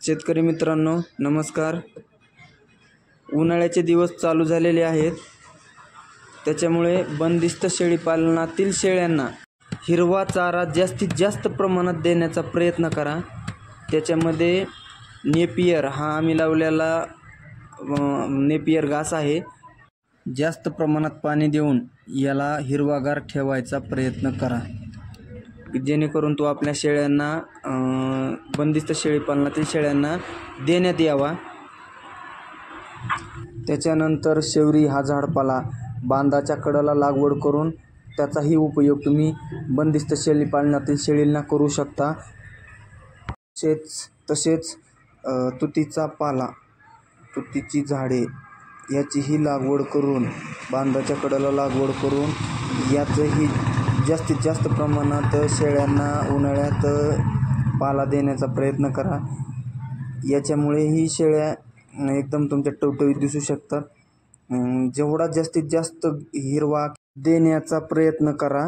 शेतकरी मित्रांनो नमस्कार। उन्हाळ्याचे दिवस चालू झालेले आहेत, त्याच्यामुळे बंदिस्त शेळी पालनातील शेळ्यांना हिरवा चारा जास्तीत जास्त प्रमाणात देण्याचा प्रयत्न करा। त्याच्यामध्ये नेपियर हा आम्ही लावलेला नेपियर घास आहे। जास्त प्रमाणात पाणी देऊन याला हिरवागार ठेवायचा प्रयत्न करा, जेणेकरून तो आपल्या शेळ्यांना बंदिस्त शेळी पालनातील शेळ्यांना देण्यात यावा। त्याच्यानंतर शेवरी हा झाडपाला बांधाच्या कडेला लागवड करून त्याचाही उपयोग तुम्ही बंदिस्त शेळी पालनातील शेळींना करू शकता। तसेच तुतीचा पाला, तुतीची झाडे याचीही लागवड करून बांधाच्या कडेला लागवड करून याचंही जास्तीत जास्त प्रमाणात शेळ्यांना उन्हाळ्यात पाला देण्याचा प्रयत्न करा। याच्यामुळे ही शेळ्या एकदम तुमच्या टवटवीत दिसू शकतात। जेवढा जास्तीत जास्त हिरवा देण्याचा प्रयत्न करा।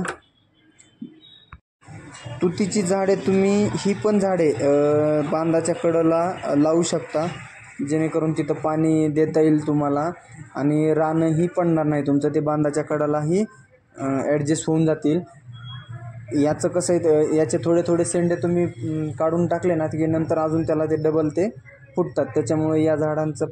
तुतीची झाडे तुम्ही ही पण झाडे बांधाच्या कडेला लावू शकता, जेणेकरून तिथं पाणी देता येईल तुम्हाला आणि रानही पडणार नाही तुमचं, ते बांधाच्या कडेलाही ॲडजस्ट होऊन जातील। याचं कसं आहे, याचे थोडे थोडे शेंडे तुम्ही काढून टाकले ना की नंतर अजून त्याला ते डबल ते फुटतात, त्याच्यामुळे या झाडांचं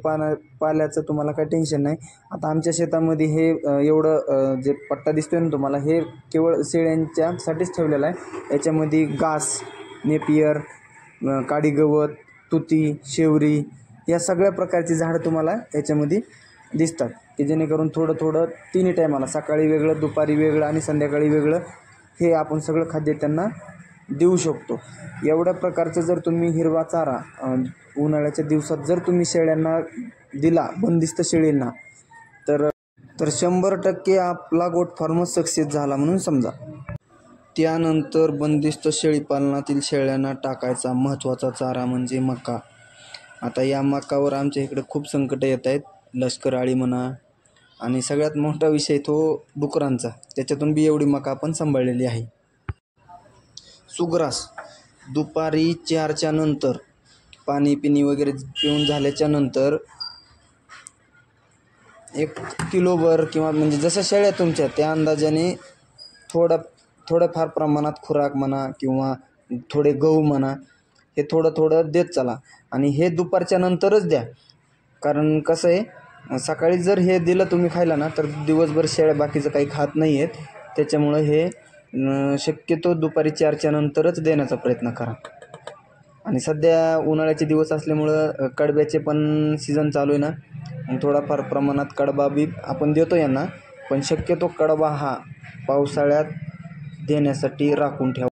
पाल्याचं तुम्हाला काही टेन्शन नाही। आता आमच्या शेतामध्ये हे एवढं जे पट्टा दिसतोय ना तुम्हाला, हे केवळ शेळ्यांच्यासाठीच ठेवलेलं आहे। याच्यामध्ये घास, नेपियर, काडी गवत, तुती, शेवरी या सगळ्या प्रकारची झाडं तुम्हाला याच्यामध्ये दिसतात, की जेणेकरून थोडं थोडं तिन्ही टायमाला, सकाळी वेगळं, दुपारी वेगळं आणि संध्याकाळी वेगळं, हे आपण सगळं खाद्य त्यांना देऊ शकतो। एवढ्या प्रकारचं जर तुम्ही हिरवा चारा उन्हाळ्याच्या दिवसात जर तुम्ही शेळ्यांना दिला, बंदिस्त शेळींना, तर 100% आपला गोट फार्म सक्सेस झाला म्हणून समजा। त्यानंतर बंदिस्त शेळी पालनातील शेळ्यांना टाकायचा महत्त्वाचा चारा म्हणजे मका। आता या मकावर आमच्या इकडे खूप संकट येत आहेत, लष्कर अळी म्हणा, आणि सगळ्यात मोठा विषय तो डुकरांचा, त्याच्यातून बी एवढी मका आपण सांभाळलेली आहे। सुग्रास दुपारी 4च्या नंतर पाणी पिणी वगैरे पिऊन झाल्याच्या नंतर 1 किलोभर किंवा म्हणजे जसं शेळ्या तुमच्या त्या अंदाजाने थोडंफार प्रमाणात खुराक म्हणा किंवा थोडे गहू म्हणा, हे थोडं थोडं देत चला, आणि हे दुपारच्या नंतरच द्या। कारण कसं आहे, सकाळी जर हे दिलं तुम्ही खायला ना, तर दिवसभर शेळ्या बाकीचं काही खात नाही आहेत, त्याच्यामुळं हे शक्यतो दुपारी 4च्या नंतरच देण्याचा प्रयत्न करा। आणि सध्या उन्हाळ्याचे दिवस असल्यामुळं कडब्याचे पण सीझन चालू आहे ना, थोडाफार प्रमाणात कडबा बी आपण देतो यांना, पण शक्यतो कडबा हा पावसाळ्यात देण्यासाठी राखून ठेवा।